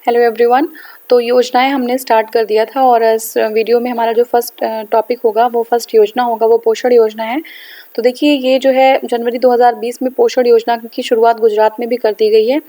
Hello everyone. तो योजनाएं हमने स्टार्ट कर दिया था और इस वीडियो में हमारा जो फर्स्ट टॉपिक होगा वो फर्स्ट योजना होगा वो पोषण योजना है। तो देखिए ये जो है जनवरी 2020 में पोषण योजना की शुरुआत गुजरात में भी कर दी गई है।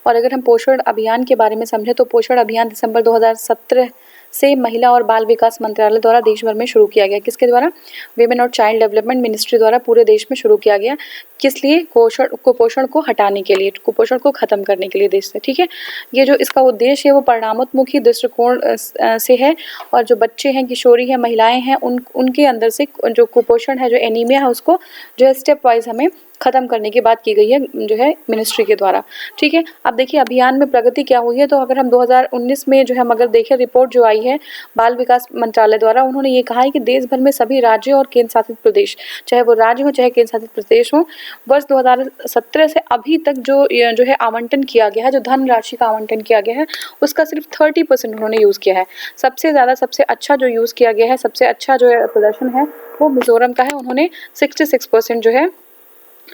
और अगर हम पोषण अभियान के बारे में समझें तो पोषण अभियान दिसंबर 2017 से महिला और बाल विकास मंत्रालय द्वारा देश भर में शुरू किया गया। किसके द्वारा? विमेन और चाइल्ड डेवलपमेंट मिनिस्ट्री द्वारा पूरे देश में शुरू किया गया। किस लिए? कुपोषण को हटाने के लिए, कुपोषण को खत्म करने के लिए देश से। ठीक है, ये जो इसका उद्देश्य है वो परिणामोन्मुखी दृष्टिकोण से है। और जो बच्चे हैं, किशोरी हैं, महिलाएं हैं, उनके अंदर से जो कुपोषण है, जो एनीमिया है, उसको जो है स्टेप वाइज हमें खत्म करने की बात की गई है जो है मिनिस्ट्री के द्वारा। ठीक है, अब देखिए अभियान में प्रगति क्या हुई है। तो अगर हम 2019 में जो है हम अगर देखें रिपोर्ट जो आई है बाल विकास मंत्रालय द्वारा, उन्होंने ये कहा है कि देश भर में सभी राज्यों और केंद्र शासित प्रदेश, चाहे वो राज्य हो चाहे केंद्र शासित प्रदेश हो, वर्ष 2017 से अभी तक जो है आवंटन किया गया है, जो धन राशि का आवंटन किया गया है, उसका सिर्फ 30% उन्होंने यूज़ किया है। सबसे ज़्यादा सबसे अच्छा जो यूज़ किया गया है, सबसे अच्छा जो है प्रदर्शन है वो मिजोरम का है। उन्होंने 66% जो है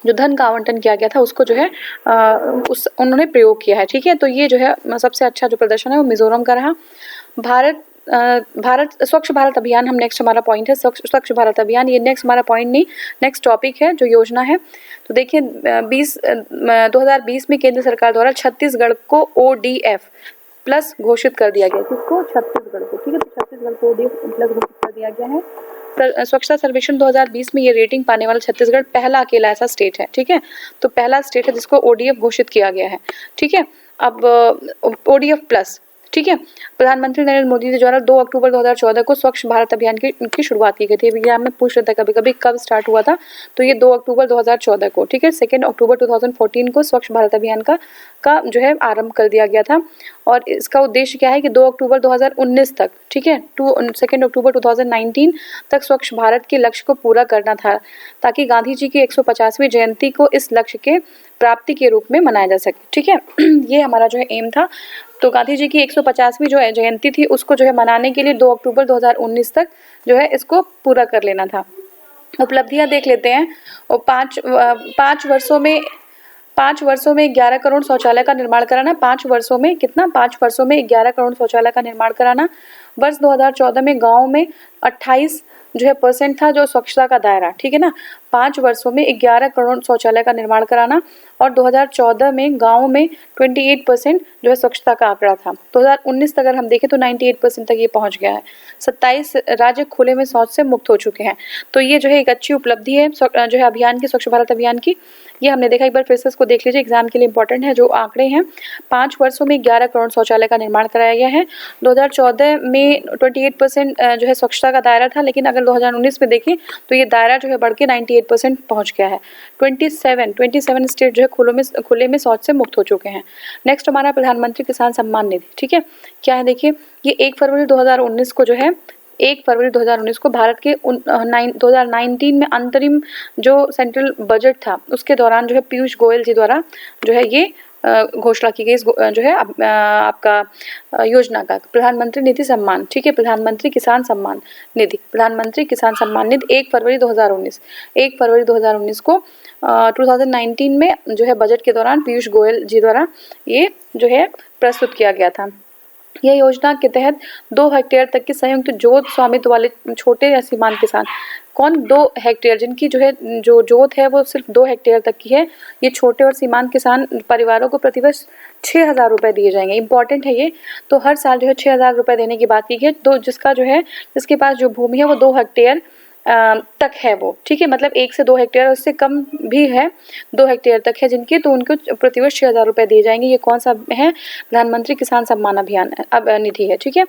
जो धन का आवंटन किया गया था उसको जो है उन्होंने प्रयोग किया है। ठीक है, तो ये जो है सबसे अच्छा जो प्रदर्शन है वो मिजोरम का रहा। भारत स्वच्छ भारत अभियान हम नेक्स्ट हमारा पॉइंट है, स्वच्छ भारत अभियान। ये नेक्स्ट हमारा पॉइंट नहीं, नेक्स्ट टॉपिक है जो योजना है। तो देखिए 2020 में केंद्र सरकार द्वारा छत्तीसगढ़ को ODF प्लस घोषित कर दिया गया। किसको? छत्तीसगढ़ को। ठीक है, तो छत्तीसगढ़ को ODF प्लस घोषित कर दिया गया है। स्वच्छता सर्वेक्षण 2020 में ये रेटिंग पाने वाला छत्तीसगढ़ पहला अकेला ऐसा स्टेट है। ठीक है, तो पहला स्टेट है जिसको ODF घोषित किया गया है। ठीक है, अब ODF प्लस। ठीक है, प्रधानमंत्री नरेंद्र मोदी जी द्वारा 2 अक्टूबर 2014 को स्वच्छ भारत अभियान की शुरुआत की गई थी। एग्जाम में पूछ रहे थे कभी कभी कब स्टार्ट हुआ था, तो ये 2 अक्टूबर 2014 को। ठीक है, 2 अक्टूबर 2014 को स्वच्छ भारत अभियान का जो है आरंभ कर दिया गया था। और इसका उद्देश्य क्या है कि 2 अक्टूबर 2019 तक, ठीक है, 2 अक्टूबर 2019 तक स्वच्छ भारत के लक्ष्य को पूरा करना था, ताकि गांधी जी की 150वीं जयंती को इस लक्ष्य के प्राप्ति के रूप में मनाया जा सके। ठीक है, ये हमारा जो है एम था। तो गांधी जी की 150वीं जो है जयंती थी उसको जो है मनाने के लिए 2 अक्टूबर 2019 तक जो है इसको पूरा कर लेना था। उपलब्धियां देख लेते हैं। और 5 वर्षों में 11 करोड़ शौचालय का निर्माण कराना। 5 वर्षों में कितना? 5 वर्षों में 11 करोड़ शौचालय का निर्माण कराना। वर्ष 2014 में गाँव में 28 जो है % था जो स्वच्छता का दायरा। ठीक है ना, 5 वर्षों में 11 करोड़ शौचालय का निर्माण कराना। और 2014 में गाँव में 28% जो है स्वच्छता का आंकड़ा था। 2019 तक अगर हम देखें तो 98% तक ये पहुंच गया है। 27 राज्य खुले में शौच से मुक्त हो चुके हैं। तो ये जो है एक अच्छी उपलब्धि है जो है अभियान की, स्वच्छ भारत अभियान की। ये हमने देखा, एक बार फिर से इसको देख लीजिए, एग्जाम के लिए इंपॉर्टेंट है जो आंकड़े हैं। 5 वर्षों में 11 करोड़ शौचालय का निर्माण कराया गया है। 2014 में 28% जो है स्वच्छता का दायरा था, लेकिन अगर 2019 में देखें तो ये दायरा जो है बढ़ के 98% पहुंच गया है। 27 स्टेट जो है खुले में शौच से मुक्त हो चुके हैं। नेक्स्ट हमारा प्रधानमंत्री किसान सम्मान निधि। ठीक है, क्या है देखिए, ये 1 फरवरी 2019 को जो है 1 फरवरी 2019 को भारत के 2019 में अंतरिम जो सेंट्रल बजट था उसके दौरान जो है पीयूष गोयल जी द्वारा जो है ये घोषणा की गई जो है आपका योजना का, प्रधानमंत्री निधि सम्मान। ठीक है, प्रधानमंत्री किसान सम्मान निधि, प्रधानमंत्री किसान सम्मान निधि 1 फरवरी 2019 को 2019 में जो है बजट के दौरान पीयूष गोयल जी द्वारा ये जो है प्रस्तुत किया गया था। यह योजना के तहत 2 हेक्टेयर तक की संयुक्त जोत स्वामित्व वाले छोटे या सीमांत किसान, कौन? 2 हेक्टेयर, जिनकी जो है जो जोत है वो सिर्फ 2 हेक्टेयर तक की है, ये छोटे और सीमांत किसान परिवारों को प्रतिवर्ष 6,000 रुपये दिए जाएंगे। इंपॉर्टेंट है ये। तो हर साल जो है 6,000 रुपये देने की बात की है। तो जिसके पास जो भूमि है वो 2 हेक्टेयर तक है वो। ठीक है, मतलब 1 से 2 हेक्टेयर, उससे कम भी है, 2 हेक्टेयर तक है जिनके, तो उनको प्रतिवर्ष 6,000 रुपये दिए जाएंगे। ये कौन सा है? प्रधानमंत्री किसान सम्मान अभियान निधि है। ठीक है,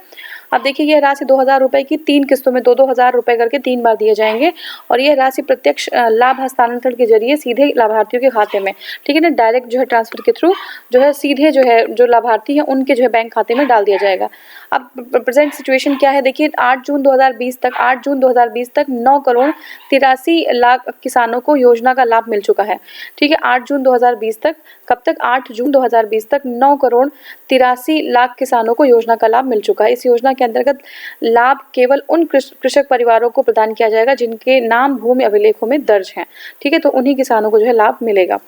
अब देखिए यह राशि 2,000 रुपये की 3 किस्तों में 2-2 हज़ार रुपये करके 3 बार दिए जाएंगे। और यह राशि प्रत्यक्ष लाभ हस्तांतरण के जरिए सीधे लाभार्थियों के खाते में, ठीक है ना, डायरेक्ट जो है ट्रांसफर के थ्रू जो है सीधे जो है जो लाभार्थी हैं उनके जो है बैंक खाते में डाल दिया जाएगा। अब प्रेजेंट सिचुएशन क्या है देखिए, 8 जून 2020 तक 9,83,00,000 किसानों को योजना का लाभ मिल चुका है। ठीक है, 8 जून 2020 तक, कब तक? 8 जून 2020 तक 9,83,00,000 किसानों को योजना का लाभ मिल चुका है। इस योजना के अंतर्गत लाभ केवल उन कृषक परिवारों को प्रदान किया जाएगा जिनके नाम भूमि अभिलेखों में दर्ज हैं। ठीक है, तो उन्हीं किसानों को जो है लाभ मिलेगा।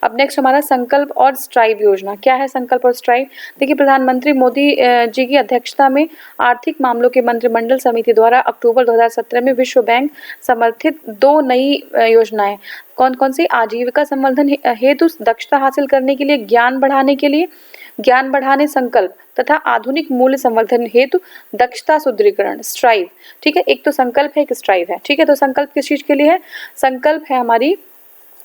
अब नेक्स्ट हमारा संकल्प और स्ट्राइव योजना। क्या है संकल्प और स्ट्राइव? देखिए, प्रधानमंत्री मोदी जी की अध्यक्षता में आर्थिक मामलों के मंत्रिमंडल समिति द्वारा अक्टूबर 2017 में विश्व बैंक समर्थित 2 नई योजनाएं, कौन कौन सी? आजीविका संवर्धन हेतु दक्षता हासिल करने के लिए, ज्ञान बढ़ाने के लिए, ज्ञान बढ़ाने संकल्प तथा आधुनिक मूल्य संवर्धन हेतु दक्षता सुदृढ़ीकरण, स्ट्राइव। ठीक है, एक तो संकल्प है, एक स्ट्राइव है। ठीक है, तो संकल्प किस चीज के लिए है? संकल्प है हमारी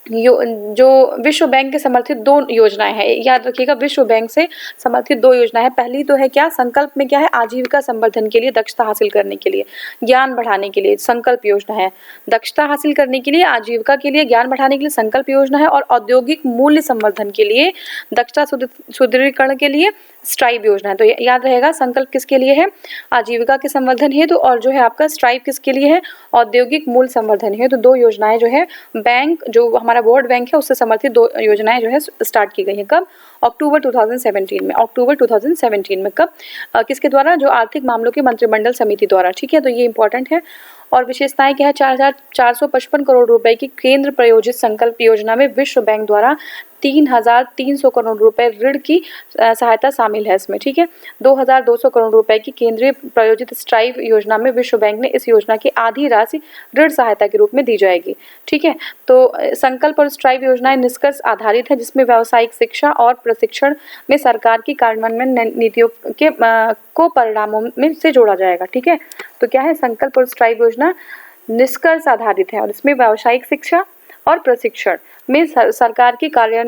जो विश्व बैंक के समर्थित 2 योजनाएं हैं, याद रखिएगा, विश्व बैंक से समर्थित 2 योजनाएं हैं। पहली तो है क्या? संकल्प में क्या है? आजीविका संवर्धन के लिए, दक्षता हासिल करने के लिए, ज्ञान बढ़ाने के लिए संकल्प योजना है। दक्षता हासिल करने के लिए, आजीविका के लिए, ज्ञान बढ़ाने के लिए संकल्प योजना है, और औद्योगिक मूल्य संवर्धन के लिए, दक्षता सुदृढ़ीकरण के लिए स्ट्राइव योजना है। तो याद रहेगा, संकल्प किसके लिए है? आजीविका के संवर्धन हेतु, और जो है आपका स्ट्राइव किसके लिए है? औद्योगिक मूल्य संवर्धन हेतु। 2 योजनाएं जो है बैंक, जो हमारा वर्ल्ड बैंक है उससे समर्थित 2 योजनाएं जो है स्टार्ट की गई है। कब? अक्टूबर 2017 में। अक्टूबर 2017 में कब? किसके द्वारा? जो आर्थिक मामलों के मंत्रिमंडल समिति द्वारा। ठीक है, तो ये इंपॉर्टेंट है। और विशेषताएं क्या है? 4,455 करोड़ रुपए की केंद्र प्रायोजित संकल्प योजना में विश्व बैंक द्वारा 3,300 करोड़ रुपए ऋण की सहायता शामिल है इसमें। ठीक है, 2,200 करोड़ रुपए की केंद्रीय प्रायोजित स्ट्राइव योजना में विश्व बैंक ने इस योजना की आधी राशि ऋण सहायता के रूप में दी जाएगी। ठीक है, तो संकल्प और स्ट्राइव योजनाएं निष्कर्ष आधारित है, जिसमें व्यावसायिक शिक्षा और प्रशिक्षण में सरकार की कार्यान्वयन नीतियों के को परिणामों में से जोड़ा जाएगा। ठीक है, तो क्या है? संकल्प और स्ट्राइव योजना निष्कर्ष आधारित है, और इसमें व्यावसायिक शिक्षा और प्रशिक्षण में सरकार की कार्य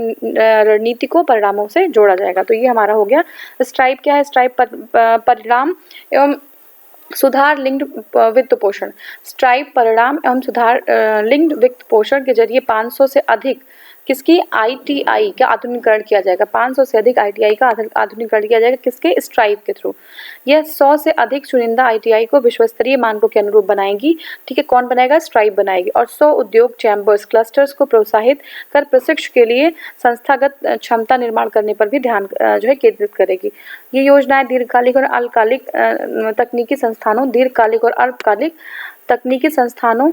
रणनीति को परिणामों से जोड़ा जाएगा। तो ये हमारा हो गया। स्ट्राइव क्या है? स्ट्राइव परिणाम एवं सुधार लिंक्ड वित्त पोषण। स्ट्राइव परिणाम एवं सुधार लिंक्ड वित्त पोषण के जरिए 500 से अधिक किसकी? ITI का आधुनिकीकरण किया जाएगा। 500 से अधिक ITI का आधुनिकीकरण किया जाएगा। किसके? स्ट्राइव के थ्रू। यह 100 से अधिक चुनिंदा ITI को विश्वस्तरीय मानकों के अनुरूप बनाएगी। ठीक है, कौन बनाएगा? स्ट्राइव बनाएगी। और 100 उद्योग चैम्बर्स क्लस्टर्स को प्रोत्साहित कर प्रशिक्षण के लिए संस्थागत क्षमता निर्माण करने पर भी ध्यान जो है केंद्रित करेगी। ये योजनाएं दीर्घकालिक और अल्पकालिक तकनीकी संस्थानों, दीर्घकालिक और अल्पकालिक तकनीकी संस्थानों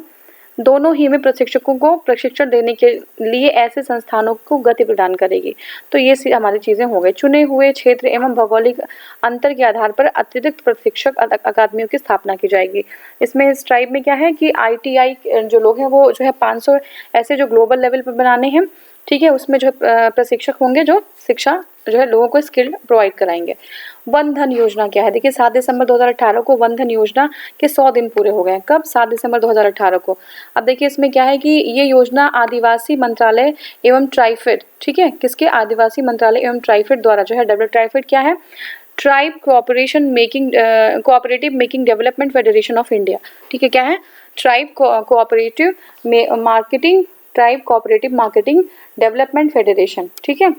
दोनों ही में प्रशिक्षकों को प्रशिक्षण देने के लिए ऐसे संस्थानों को गति प्रदान करेगी। तो ये हमारी चीजें हो गई। चुने हुए क्षेत्र एवं भौगोलिक अंतर के आधार पर अतिरिक्त प्रशिक्षक अकादमियों की स्थापना की जाएगी। इसमें स्ट्राइव में क्या है कि ITI जो लोग हैं वो जो है 500 ऐसे जो ग्लोबल लेवल पर बनाने हैं। ठीक है, उसमें जो प्रशिक्षक होंगे जो शिक्षा जो है लोगों को स्किल प्रोवाइड कराएंगे। वन धन योजना क्या है? देखिए, 7 दिसंबर 2018 को वन धन योजना के 100 दिन पूरे हो गए। कब? 7 दिसंबर 2018 को। अब देखिए, इसमें क्या है कि ये योजना आदिवासी मंत्रालय एवं ट्राइफेड, ठीक है, किसके? आदिवासी मंत्रालय एवं ट्राइफेड द्वारा जो है डेवलप। ट्राइफेड क्या है? Tribe cooperative making development federation of India. ठीक है, क्या है? Tribe cooperative marketing, tribe cooperative marketing development federation. ठीक है,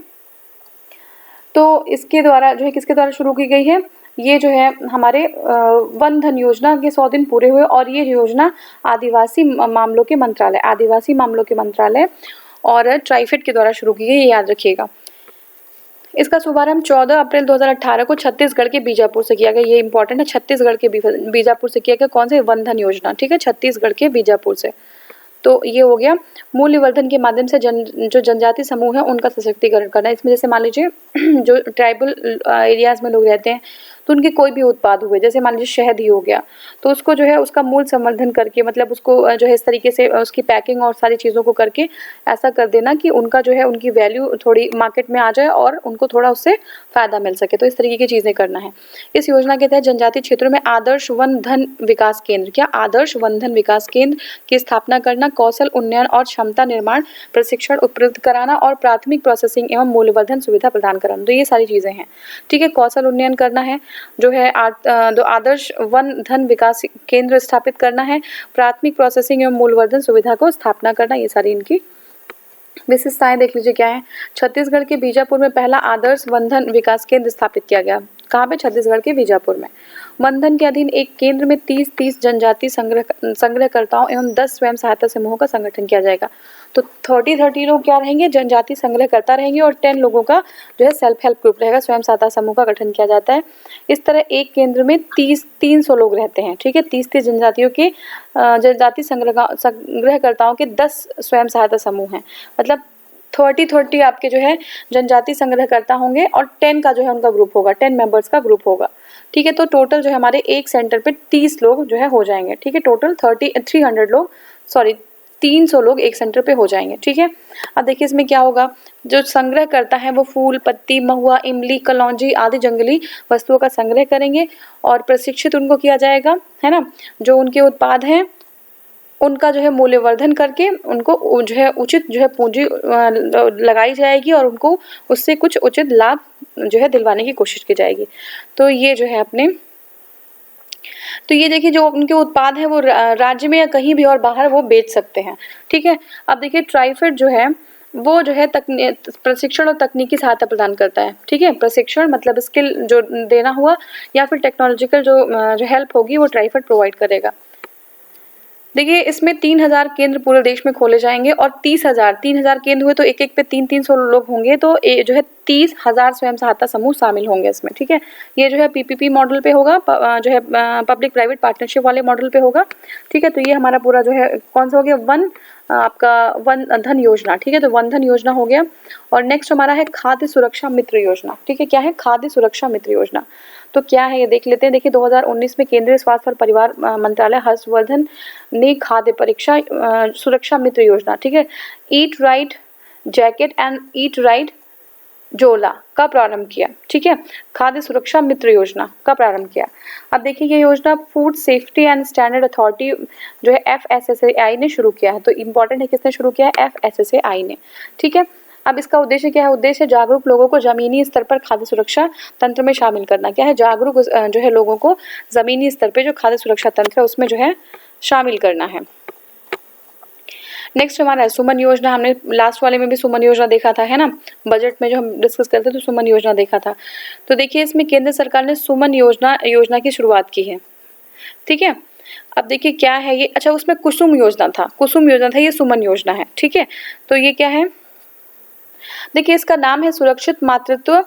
तो इसके द्वारा जो है किसके द्वारा शुरू की गई है? ये जो है हमारे वन धन योजना के 100 दिन पूरे हुए, और ये योजना आदिवासी मामलों के मंत्रालय और ट्राइफेड के द्वारा शुरू की गई, ये याद रखिएगा। इसका शुभारंभ 14 अप्रैल 2018 को छत्तीसगढ़ के बीजापुर से किया गया। ये इंपॉर्टेंट है, छत्तीसगढ़ के बीजापुर से किया गया। कौन से? वन धन योजना। ठीक है, छत्तीसगढ़ के बीजापुर से। तो ये हो गया। मूल्यवर्धन के माध्यम से जो जनजाति समूह है उनका सशक्तिकरण करना। इसमें जैसे मान लीजिए जो ट्राइबल एरियाज में लोग रहते हैं तो उनके कोई भी उत्पाद हुए, जैसे मान लीजिए शहद ही हो गया, तो उसको जो है उसका मूल संवर्धन करके, मतलब उसको जो है इस तरीके से उसकी पैकिंग और सारी चीज़ों को करके ऐसा कर देना कि उनका जो है उनकी वैल्यू थोड़ी मार्केट में आ जाए और उनको थोड़ा उससे फ़ायदा मिल सके। तो इस तरीके की चीज़ें करना है। इस योजना के तहत जनजातीय क्षेत्रों में आदर्श वन धन विकास केंद्र, क्या? आदर्श वन धन विकास केंद्र की स्थापना करना, कौशल उन्नयन और क्षमता निर्माण प्रशिक्षण उपलब्ध कराना और प्राथमिक प्रोसेसिंग एवं मूल्यवर्धन सुविधा प्रदान कराना। तो ये सारी चीज़ें हैं। ठीक है, कौशल उन्नयन करना है, जो है आदर्श वन धन विकास केंद्र स्थापित करना है, प्राथमिक प्रोसेसिंग एवं मूल्यवर्धन सुविधा को स्थापना करना, ये सारी इनकी विशेषताएं देख लीजिए क्या है। छत्तीसगढ़ के बीजापुर में पहला आदर्श वन धन विकास केंद्र स्थापित किया गया। कहाँ पे? छत्तीसगढ़ के बीजापुर में। वनधन के अधीन एक केंद्र में 30 जनजाति संग्रहकर्ताओं एवं 10 स्वयं सहायता समूहों का संगठन किया जाएगा। तो 30 लोग क्या रहेंगे? जनजाति संग्रहकर्ता रहेंगे और 10 लोगों का जो है सेल्फ हेल्प ग्रुप रहेगा, स्वयं सहायता समूह का गठन किया जाता है। इस तरह एक केंद्र में 300 लोग रहते हैं, ठीक है। 30 जनजातियों के जनजाति संग्रहकर्ताओं के 10 स्वयं सहायता समूह हैं, मतलब 30 आपके जो है जनजाति संग्रहकर्ता होंगे और 10 का जो है उनका ग्रुप होगा, 10 मेंबर्स का ग्रुप होगा, ठीक है। तो टोटल जो है हमारे एक सेंटर पे 30 लोग जो है हो जाएंगे, ठीक है। टोटल 300 लोग एक सेंटर पे हो जाएंगे, ठीक है। अब देखिए इसमें क्या होगा, जो संग्रह करता है वो फूल, पत्ती, महुआ, इमली, कलौंजी आदि जंगली वस्तुओं का संग्रह करेंगे और प्रशिक्षित उनको किया जाएगा, है ना। जो उनके उत्पाद हैं उनका जो है मूल्यवर्धन करके उनको जो है उचित जो है पूंजी लगाई जाएगी और उनको उससे कुछ उचित लाभ जो है दिलवाने की कोशिश की जाएगी। तो ये जो है तो ये देखिए जो उनके उत्पाद हैं वो राज्य में या कहीं भी और बाहर वो बेच सकते हैं, ठीक है। अब देखिए ट्राइफेड जो है वो जो है प्रशिक्षण और तकनीकी सहायता प्रदान करता है, ठीक है। प्रशिक्षण मतलब स्किल जो देना हुआ या फिर टेक्नोलॉजिकल जो हेल्प होगी वो ट्राइफेड प्रोवाइड करेगा। देखिए इसमें 3000 केंद्र पूरे देश में खोले जाएंगे और 30,000 केंद्र हुए तो एक पे 300 लोग होंगे, तो जो है 30,000 स्वयं सहायता समूह शामिल होंगे इसमें, ठीक है। ये जो है पीपीपी मॉडल पे होगा, जो है पब्लिक प्राइवेट पार्टनरशिप वाले मॉडल पे होगा, ठीक है। तो ये हमारा पूरा जो है कौन सा हो गया, आपका वन धन योजना, ठीक है। तो वन धन योजना हो गया। और नेक्स्ट हमारा है खाद्य सुरक्षा मित्र योजना, ठीक है। क्या है? खाद्य सुरक्षा मित्र योजना। तो क्या है ये देख लेते हैं। देखिए 2019 में केंद्रीय स्वास्थ्य और परिवार मंत्रालय हर्षवर्धन ने खाद्य परीक्षा सुरक्षा मित्र योजना, ठीक है, eat right jacket and eat right जोला का प्रारंभ किया, ठीक है। खाद्य सुरक्षा मित्र योजना का प्रारंभ किया। अब देखिए ये योजना food safety and standard authority जो है FSSAI ने शुरू किया है। तो इम्पोर्टेंट है किसने शुरू किया है? FSSAI ने, ठीक है। अब इसका उद्देश्य क्या है? उद्देश्य जागरूक लोगों को जमीनी स्तर पर खाद्य सुरक्षा तंत्र में शामिल करना। क्या है? जागरूक जो है लोगों को जमीनी स्तर पे जो खाद्य सुरक्षा तंत्र है उसमें जो है शामिल करना है। नेक्स्ट हमारा है सुमन योजना। हमने लास्ट वाले में भी सुमन योजना देखा था, है ना, बजट में जो हम डिस्कस करते तो सुमन योजना देखा था। तो देखिए इसमें केंद्र सरकार ने सुमन योजना की शुरुआत की है, ठीक है। अब देखिए क्या है ये, अच्छा उसमें कुसुम योजना था, ये सुमन योजना है, ठीक है। तो ये क्या है? देखिए इसका नाम है सुरक्षित मातृत्व,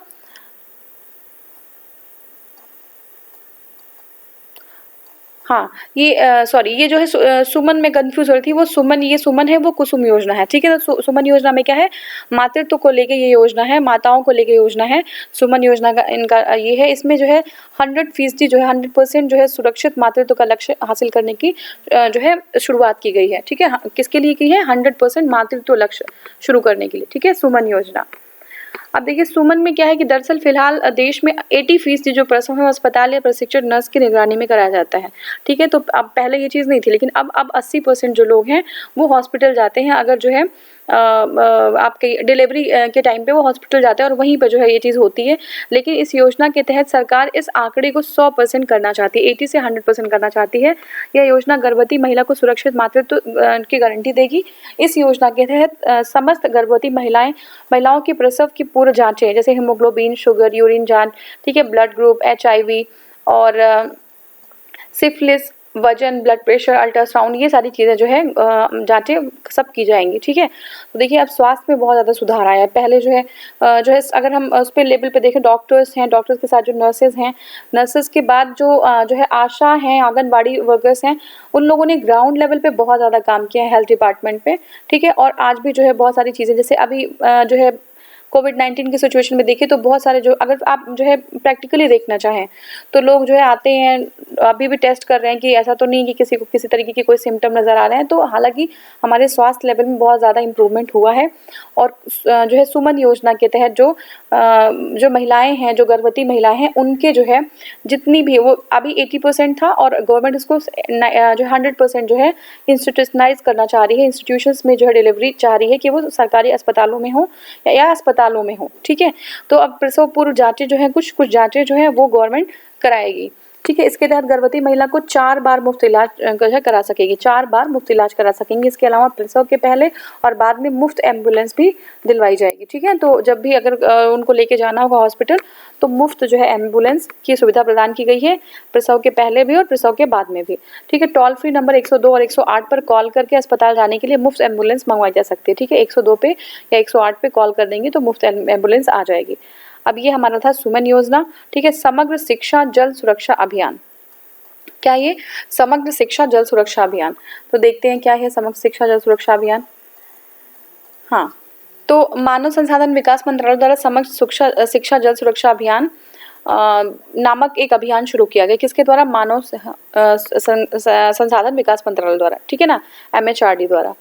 हाँ ये सॉरी ये जो है सुमन में कंफ्यूज हो रही थी, वो सुमन, ये सुमन है वो कुसुम योजना है, ठीक है। तो सुमन योजना में क्या है? मातृत्व को लेके ये योजना है, माताओं को लेके योजना है। सुमन योजना का इनका ये है, इसमें जो है 100% जो है 100% जो है सुरक्षित मातृत्व का लक्ष्य हासिल करने की जो है शुरुआत की गई है, ठीक है। किसके लिए की है? 100% मातृत्व लक्ष्य शुरू करने के लिए, ठीक है, सुमन योजना। अब देखिए सुमन में क्या है कि दरअसल फिलहाल देश में 80% जो प्रसव है अस्पताल या प्रशिक्षित नर्स की निगरानी में कराया जाता है, ठीक है। तो अब पहले ये चीज़ नहीं थी, लेकिन अब 80% जो लोग हैं वो हॉस्पिटल जाते हैं। अगर जो है आपके डिलीवरी के टाइम पे वो हॉस्पिटल जाते हैं और वहीं पर जो है ये चीज़ होती है। लेकिन इस योजना के तहत सरकार इस आंकड़े को 100% करना चाहती है, 80 से 100% करना चाहती है। यह योजना गर्भवती महिला को सुरक्षित मातृत्व की गारंटी देगी। इस योजना के तहत समस्त गर्भवती महिलाओं की प्रसव की पूर्व जांचें, जैसे हीमोग्लोबिन, शुगर, यूरिन जांच, ठीक है, ब्लड ग्रुप, HIV और सिफिलिस, वजन, ब्लड प्रेशर, अल्ट्रासाउंड, ये सारी चीज़ें जो है जांचें सब की जाएंगी, ठीक है। तो देखिए अब स्वास्थ्य में बहुत ज़्यादा सुधार आया है। पहले जो है अगर हम उस पर लेवल पे देखें, डॉक्टर्स हैं, डॉक्टर्स के साथ जो नर्सेज हैं, नर्सेज के बाद जो है आशा हैं, आंगनबाड़ी वर्कर्स हैं, उन लोगों ने ग्राउंड लेवल पे बहुत ज़्यादा काम किया है हेल्थ डिपार्टमेंट पे, ठीक है। और आज भी जो है बहुत सारी चीज़ें, जैसे अभी जो है कोविड-19 की सिचुएशन में देखिए तो बहुत सारे जो, अगर आप जो है प्रैक्टिकली देखना चाहें तो लोग जो है आते हैं, अभी भी टेस्ट कर रहे हैं कि ऐसा तो नहीं कि किसी को किसी तरीके की कोई सिम्टम नज़र आ रहे हैं। तो हालांकि हमारे स्वास्थ्य लेवल में बहुत ज़्यादा इम्प्रूवमेंट हुआ है। और जो है सुमन योजना के तहत जो महिलाएं हैं, जो गर्भवती महिलाएं हैं, उनके जो है जितनी भी, वो अभी 80% था और गवर्नमेंट इसको जो 100% जो है इंस्टीट्यूशनलाइज करना चाह रही है। इंस्टीट्यूशंस में जो है डिलीवरी चाह रही है कि वो सरकारी अस्पतालों में हो या अस्पतालों में हो, ठीक है। तो अब प्रसव पूर्व जांचें जो है कुछ जांचें जो है वो गवर्नमेंट कराएगी, ठीक है। इसके तहत गर्भवती महिला को 4 बार मुफ्त इलाज करा सकेगी, 4 बार मुफ्त इलाज करा सकेंगे। इसके अलावा प्रसव के पहले और बाद में मुफ्त एम्बुलेंस भी दिलवाई जाएगी। ठीक है, तो जब भी अगर उनको लेके जाना होगा हॉस्पिटल तो मुफ्त जो है एम्बुलेंस की सुविधा प्रदान की गई है, प्रसव के पहले भी और प्रसव के बाद में भी। ठीक है, टोल फ्री नंबर 102 और 108 पर कॉल करके अस्पताल जाने के लिए मुफ्त एम्बुलेंस मंगवाई जा सकती है। ठीक है, 102 पे या 108 पे कॉल कर देंगे तो मुफ्त एम्बुलेंस आ जाएगी। अब ये हमारा था सुमन योजना। ठीक है, समग्र शिक्षा जल सुरक्षा अभियान। क्या ये समग्र शिक्षा जल सुरक्षा अभियान, तो देखते हैं क्या है समग्र शिक्षा जल सुरक्षा अभियान। हाँ, तो मानव संसाधन विकास मंत्रालय द्वारा समग्र शिक्षा जल सुरक्षा अभियान नामक एक अभियान शुरू किया गया। किसके द्वारा? मानव संसाधन विकास मंत्रालय द्वारा। ठीक है ना, MHRD द्वारा।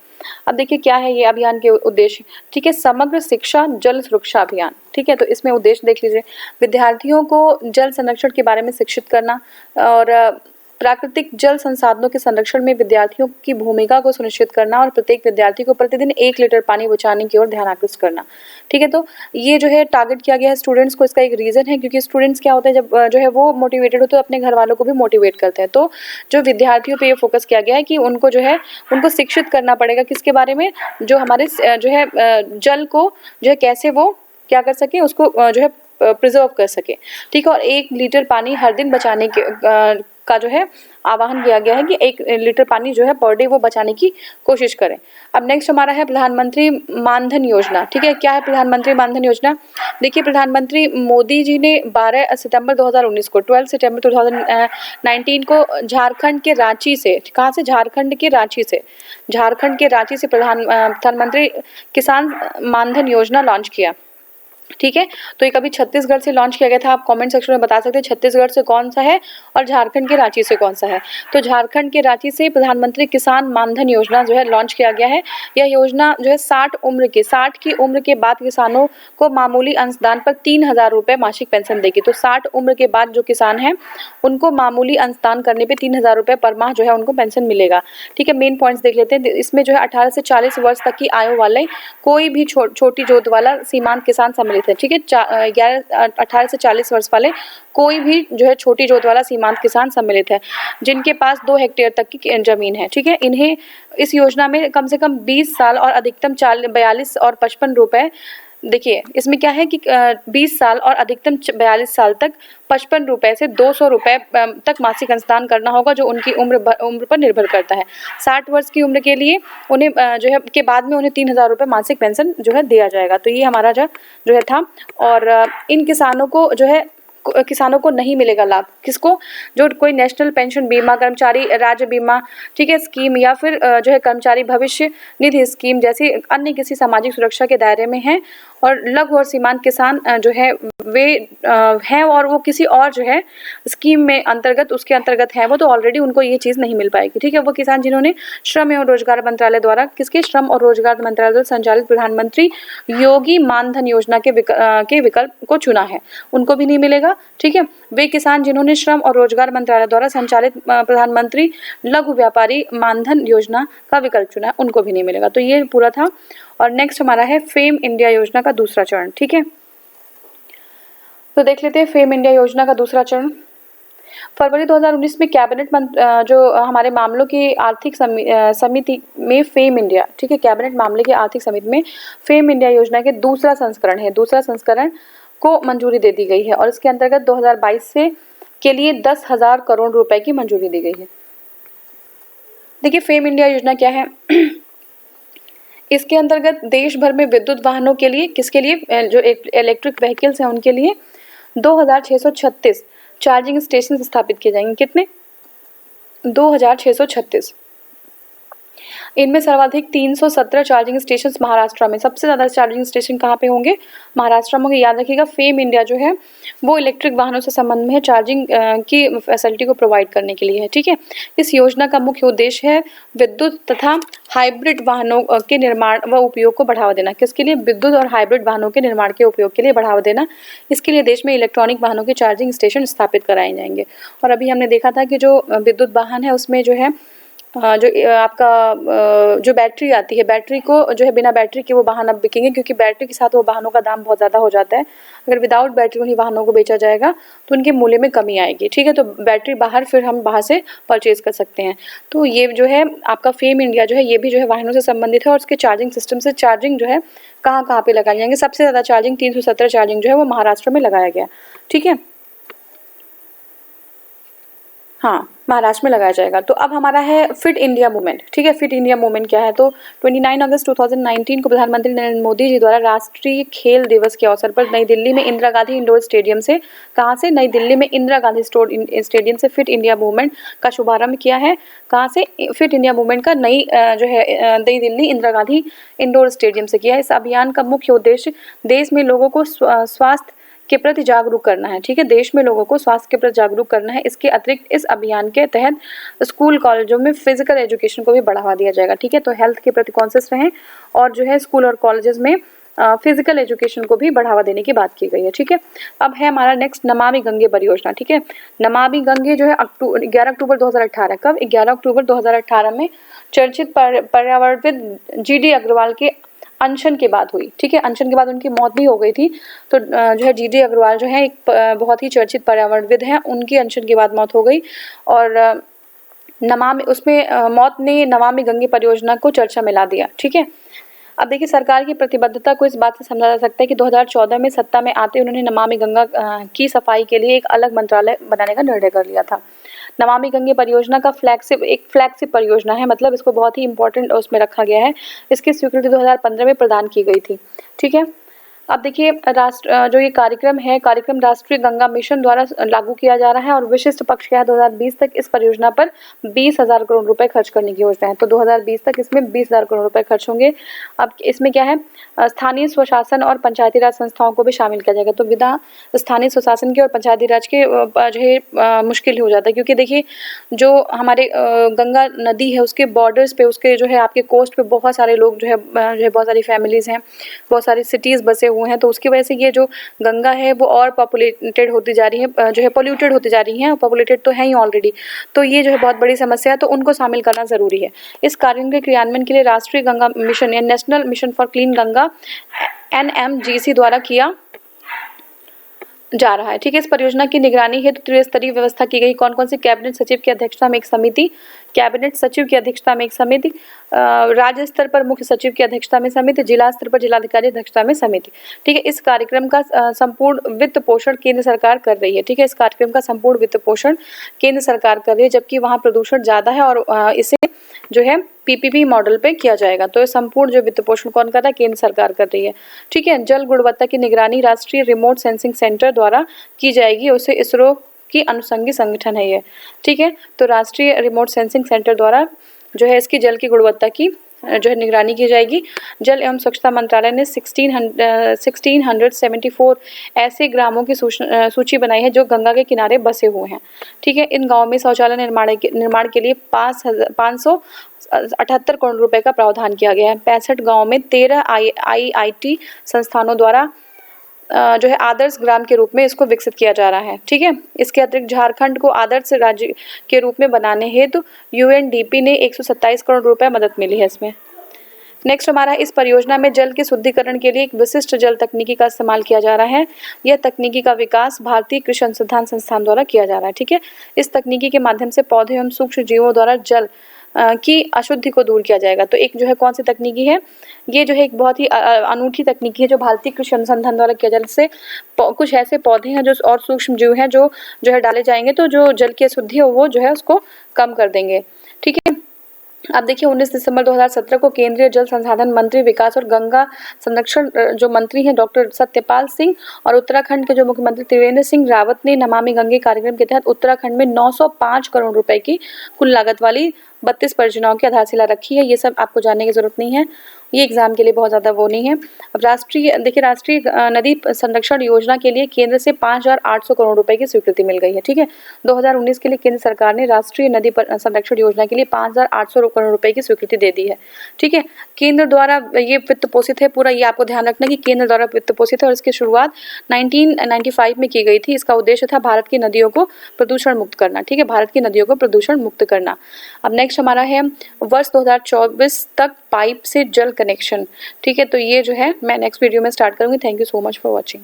अब देखिए क्या है ये अभियान के उद्देश्य। ठीक है, समग्र शिक्षा जल सुरक्षा अभियान। ठीक है, तो इसमें उद्देश्य देख लीजिए, विद्यार्थियों को जल संरक्षण के बारे में शिक्षित करना और प्राकृतिक जल संसाधनों के संरक्षण में विद्यार्थियों की भूमिका को सुनिश्चित करना और प्रत्येक विद्यार्थी को प्रतिदिन 1 लीटर पानी बचाने की ओर ध्यान आकृष्ट करना। ठीक है, तो ये जो है टारगेट किया गया है स्टूडेंट्स को। इसका एक रीजन है क्योंकि स्टूडेंट्स क्या होते हैं, जब जो है वो मोटिवेटेड होते हैं तो अपने घर वालों को भी मोटिवेट करते हैं। तो जो विद्यार्थियों पे ये फोकस किया गया है कि उनको जो है उनको शिक्षित करना पड़ेगा किसके बारे में, जो हमारे जो है जल को जो है कैसे वो क्या कर सके, उसको जो है प्रिजर्व कर सके। ठीक है, और 1 लीटर पानी हर दिन बचाने के का जो है आह्वान किया गया है कि 1 लीटर पानी जो है पर डे वो बचाने की कोशिश करें। अब नेक्स्ट हमारा है प्रधानमंत्री मानधन योजना। ठीक है, क्या है प्रधानमंत्री मानधन योजना? देखिए, प्रधानमंत्री मोदी जी ने 12 सितंबर 2019 को 12 सितंबर 2019 को झारखंड के रांची से, कहाँ से? झारखंड के रांची से प्रधानमंत्री किसान मानधन योजना लॉन्च किया। ठीक है, तो ये कभी छत्तीसगढ़ से लॉन्च किया गया था। आप कमेंट सेक्शन में बता सकते हैं छत्तीसगढ़ से कौन सा है और झारखंड के रांची से कौन सा है। तो झारखंड के रांची से प्रधानमंत्री किसान मानधन योजना जो है लॉन्च किया गया है। यह योजना जो है 60 की उम्र के बाद किसानों को मामूली अंशदान पर 3,000 रुपये मासिक पेंशन देगी। तो 60 उम्र के बाद जो किसान हैं उनको मामूली अंशदान करने पर 3,000 रुपये पर माह जो है उनको पेंशन मिलेगा। ठीक है, मेन पॉइंट्स देख लेते हैं। इसमें जो है 18 से 40 वर्ष तक की आयु वाले कोई भी छोटी जोत वाला सीमांत किसान सम्मिलित है। ठीक है, 18 से 40 वर्ष वाले कोई भी जो है छोटी जोत वाला सीमांत किसान सम्मिलित है जिनके पास 2 हेक्टेयर तक की जमीन है। ठीक है, इन्हें इस योजना में कम से कम 20 साल और अधिकतम 42 और 55 रुपए। देखिए इसमें क्या है कि 20 साल और अधिकतम 42 साल तक 55 रुपए से 200 रुपए तक मासिक अंशदान करना होगा, जो उनकी उम्र पर निर्भर करता है। 60 वर्ष की उम्र के लिए उन्हें जो है के बाद में उन्हें 3,000 रुपये मासिक पेंशन जो है दिया जाएगा। तो ये हमारा जो है था। और इन किसानों को नहीं मिलेगा लाभ। किसको? जो कोई नेशनल पेंशन बीमा, कर्मचारी राज्य बीमा, ठीक है, स्कीम या फिर जो है कर्मचारी भविष्य निधि स्कीम जैसी अन्य किसी सामाजिक सुरक्षा के दायरे में हैं और लघु और सीमांत किसान जो है वे हैं और वो किसी और जो है स्कीम में उसके अंतर्गत है वो, तो ऑलरेडी उनको ये चीज़ नहीं मिल पाएगी। ठीक है, वो किसान जिन्होंने श्रम एवं रोजगार मंत्रालय द्वारा श्रम और रोजगार मंत्रालय द्वारा संचालित प्रधानमंत्री योगी मानधन योजना के विकल्प को चुना है उनको भी नहीं मिलेगा। ठीक है, वे किसान जिन्होंने श्रम और रोजगार मंत्रालय द्वारा संचालित प्रधानमंत्री लघु व्यापारी मानधन योजना का विकल्प चुना है उनको भी नहीं मिलेगा। तो ये पूरा था। और नेक्स्ट हमारा है फेम इंडिया योजना का दूसरा चरण। ठीक है, तो देख लेते हैं फेम इंडिया योजना का दूसरा चरण। फरवरी 2019 में कैबिनेट जो हमारे मामलों की आर्थिक समिति में फेम इंडिया, ठीक है, कैबिनेट मामले की आर्थिक समिति में फेम इंडिया योजना के दूसरा संस्करण को मंजूरी दे दी गई है और इसके अंतर्गत 2022 से के लिए 10,000 करोड़ रुपए की मंजूरी दी गई है। देखिए फेम इंडिया योजना क्या है? इसके अंतर्गत देश भर में विद्युत वाहनों के लिए, किसके लिए? जो इलेक्ट्रिक व्हीकल्स हैं उनके लिए 2636 चार्जिंग स्टेशन स्थापित किए जाएंगे। कितने? 2636। इनमें सर्वाधिक 317 चार्जिंग स्टेशन महाराष्ट्र में। सबसे ज़्यादा चार्जिंग स्टेशन कहाँ पे होंगे? महाराष्ट्र में होंगे। याद रखिएगा फेम इंडिया जो है वो इलेक्ट्रिक वाहनों से संबंध में है, चार्जिंग की फैसिलिटी को प्रोवाइड करने के लिए है। ठीक है, इस योजना का मुख्य उद्देश्य है विद्युत तथा हाइब्रिड वाहनों के निर्माण व उपयोग को बढ़ावा देना। किसके लिए? विद्युत और हाइब्रिड वाहनों के निर्माण के उपयोग के लिए बढ़ावा देना। इसके लिए देश में इलेक्ट्रॉनिक वाहनों के चार्जिंग स्टेशन स्थापित कराए जाएंगे। और अभी हमने देखा था कि जो विद्युत वाहन है उसमें जो है जो आपका जो बैटरी आती है, बैटरी को जो है बिना बैटरी के वो वाहन अब बिकेंगे, क्योंकि बैटरी के साथ वो वाहनों का दाम बहुत ज़्यादा हो जाता है। अगर विदाउट बैटरी उन्हीं वाहनों को बेचा जाएगा तो उनके मूल्य में कमी आएगी, ठीक है। तो बैटरी बाहर फिर हम बाहर से परचेज़ कर सकते हैं। तो ये जो है आपका फेम इंडिया जो है ये भी जो है वाहनों से संबंधित है, और उसके चार्जिंग सिस्टम से चार्जिंग जो है कहाँ-कहाँ पे लगाए जाएंगे। सबसे ज़्यादा चार्जिंग 317 चार्जिंग जो है वो महाराष्ट्र में लगाया गया, ठीक है। हाँ, महाराष्ट्र में लगाया जाएगा। तो अब हमारा है फिट इंडिया मूवमेंट, ठीक है। फिट इंडिया मूवमेंट क्या है? तो 29 अगस्त 2019 को प्रधानमंत्री नरेंद्र मोदी जी द्वारा राष्ट्रीय खेल दिवस के अवसर पर नई दिल्ली में इंदिरा गांधी इंडोर स्टेडियम से, कहाँ से? नई दिल्ली में इंदिरा गांधी स्टेडियम से फिट इंडिया मूवमेंट का शुभारंभ किया है। कहाँ से? फिट इंडिया मूवमेंट का जो है नई दिल्ली इंदिरा गांधी इंडोर स्टेडियम से किया है। इस अभियान का मुख्य उद्देश्य देश में लोगों को स्वास्थ्य के प्रति जागरूक करना है, ठीक है। देश में लोगों को स्वास्थ्य के प्रति जागरूक करना है। इसके अतिरिक्त इस अभियान के तहत स्कूल कॉलेजों में फिजिकल एजुकेशन को भी बढ़ावा दिया जाएगा, ठीक है। तो हेल्थ के प्रति कॉन्शियस रहें, और जो है स्कूल और कॉलेजेस में फिजिकल एजुकेशन को भी बढ़ावा देने की बात की गई है, ठीक है। अब है हमारा नेक्स्ट नमामि गंगे परियोजना, ठीक है। नमामि गंगे जो है 11 अक्टूबर 2018, कब? 11 अक्टूबर 2018 में चर्चित पर्यावरणविद GD अग्रवाल के अनशन के बाद हुई, ठीक है। अनशन के बाद उनकी मौत भी हो गई थी। तो जो है GD अग्रवाल जो है एक बहुत ही चर्चित पर्यावरणविद हैं, उनकी अनशन के बाद मौत हो गई, और नमामि उसमें मौत ने नमामि गंगे परियोजना को चर्चा में ला दिया, ठीक है। अब देखिए सरकार की प्रतिबद्धता को इस बात से समझा जा सकता है कि 2014 में सत्ता में आते उन्होंने नमामि गंगा की सफाई के लिए एक अलग मंत्रालय बनाने का निर्णय कर लिया था। नमामि गंगे परियोजना का फ्लैगशिप परियोजना है, मतलब इसको बहुत ही इंपॉर्टेंट उसमें रखा गया है। इसकी स्वीकृति 2015 में प्रदान की गई थी, ठीक है। अब देखिए जो ये कार्यक्रम है, कार्यक्रम राष्ट्रीय गंगा मिशन द्वारा लागू किया जा रहा है, और विशिष्ट पक्ष क्या है? 2020 तक इस परियोजना पर 20,000 करोड़ रुपए खर्च करने की योजना है। तो 2020 तक इसमें 20,000 करोड़ रुपए खर्च होंगे। अब इसमें क्या है? स्थानीय स्वशासन और पंचायती राज संस्थाओं को भी शामिल किया जाएगा। तो बिना स्थानीय स्वशासन के और पंचायती राज के जो है मुश्किल हो जाता है, क्योंकि देखिए जो हमारे गंगा नदी है उसके बॉर्डर्स पे, उसके जो है आपके कोस्ट पे बहुत सारे लोग जो है बहुत सारी फैमिलीज हैं, बहुत सारी सिटीज़ बसे हुए हैं। तो उसकी वजह से ये जो गंगा है वो और पॉपुलेटेड होती जा रही है, जो है पोल्यूटेड होती जा रही है, पॉपुलेटेड तो है ही ऑलरेडी। तो ये जो है बहुत बड़ी समस्या है, तो उनको शामिल करना ज़रूरी है। इस कार्य के क्रियान्वयन के लिए राष्ट्रीय गंगा मिशन या national mission for clean Ganga NMGC द्वारा किया जा रहा है, ठीक है। इस परियोजना की निगरानी हेतु त्रिस्तरीय व्यवस्था की गई। कौन कौन सी? कैबिनेट सचिव की अध्यक्षता में एक समिति, कैबिनेट सचिव की अध्यक्षता में एक समिति, राज्य स्तर पर मुख्य सचिव की अध्यक्षता में समिति, जिला स्तर पर जिलाधिकारी अध्यक्षता में समिति, ठीक है। इस कार्यक्रम का संपूर्ण वित्त पोषण केंद्र सरकार कर रही है, ठीक है। इस कार्यक्रम का संपूर्ण वित्त पोषण केंद्र सरकार कर रही है, जबकि वहाँ प्रदूषण ज़्यादा है, और इसे जो है PPP मॉडल पे किया जाएगा। तो संपूर्ण जो वित्त पोषण कौन कर रहा है? केंद्र सरकार कर रही है, ठीक है। जल गुणवत्ता की निगरानी राष्ट्रीय रिमोट सेंसिंग सेंटर द्वारा की जाएगी, उसे इसरो की अनुषंगी संगठन है ये, ठीक है। तो राष्ट्रीय रिमोट सेंसिंग सेंटर द्वारा जो है इसकी जल की गुणवत्ता की जो है निगरानी की जाएगी। जल एवं स्वच्छता मंत्रालय ने 1674 ऐसे ग्रामों की सूची बनाई है जो गंगा के किनारे बसे हुए हैं, ठीक है। इन गाँवों में शौचालय निर्माण के लिए 578 करोड़ रुपए का प्रावधान किया गया है। 65 गाँव में 13 IIT संस्थानों द्वारा जो है आदर्श ग्राम के रूप में इसको विकसित किया जा रहा है, ठीक है। इसके अतिरिक्त झारखंड को आदर्श राज्य के रूप में बनाने हेतु UNDP ने 127 करोड़ रुपए मदद मिली है इसमें। नेक्स्ट हमारा इस परियोजना में जल के शुद्धिकरण के लिए एक विशिष्ट जल तकनीकी का इस्तेमाल किया जा रहा है। यह तकनीकी का विकास भारतीय कृषि अनुसंधान संस्थान द्वारा किया जा रहा है, ठीक है। इस तकनीकी के माध्यम से पौधे एवं सूक्ष्म जीवों द्वारा जल की अशुद्धि को दूर किया जाएगा। तो एक जो है कौन सी तकनीकी है? ये जो है एक बहुत ही अनूठी तकनीकी है जो भारतीय कृषि अनुसंधान द्वारा किया जा रहा है। जिससे कुछ ऐसे पौधे हैं जो और सूक्ष्म जीव हैं जो है डाले जाएंगे, तो जो जल की अशुद्धि है वो जो है उसको कम कर देंगे, ठीक है। अब देखिए 19 दिसंबर 2017 को केंद्रीय जल संसाधन मंत्री विकास और गंगा संरक्षण जो मंत्री हैं डॉक्टर सत्यपाल सिंह और उत्तराखंड के जो मुख्यमंत्री त्रिवेंद्र सिंह रावत ने नमामि गंगे कार्यक्रम के तहत उत्तराखंड में 905 करोड़ रुपए की कुल लागत वाली 32 परियोजनाओं की आधारशिला रखी है। ये सब आपको जानने की जरूरत नहीं है। ये एग्जाम के लिए बहुत ज़्यादा वो नहीं है। अब राष्ट्रीय नदी संरक्षण योजना के लिए केंद्र से 5,800 करोड़ रुपए की स्वीकृति मिल गई है। ठीक है, 2019 के लिए केंद्र सरकार ने राष्ट्रीय नदी संरक्षण योजना के लिए 5,800 करोड़ रुपए की स्वीकृति दे दी है। ठीक है, केंद्र द्वारा ये वित्त पोषित है पूरा, ये आपको ध्यान रखना कि केंद्र द्वारा वित्त पोषित है और इसकी शुरुआत 1995 में की गई थी। इसका उद्देश्य था भारत की नदियों को प्रदूषण मुक्त करना। ठीक है, भारत की नदियों को प्रदूषण मुक्त करना। अब नेक्स्ट हमारा है वर्ष 2024 तक पाइप से जल कनेक्शन। ठीक है, तो ये जो है मैं नेक्स्ट वीडियो में स्टार्ट करूंगी। Thank you so much for watching.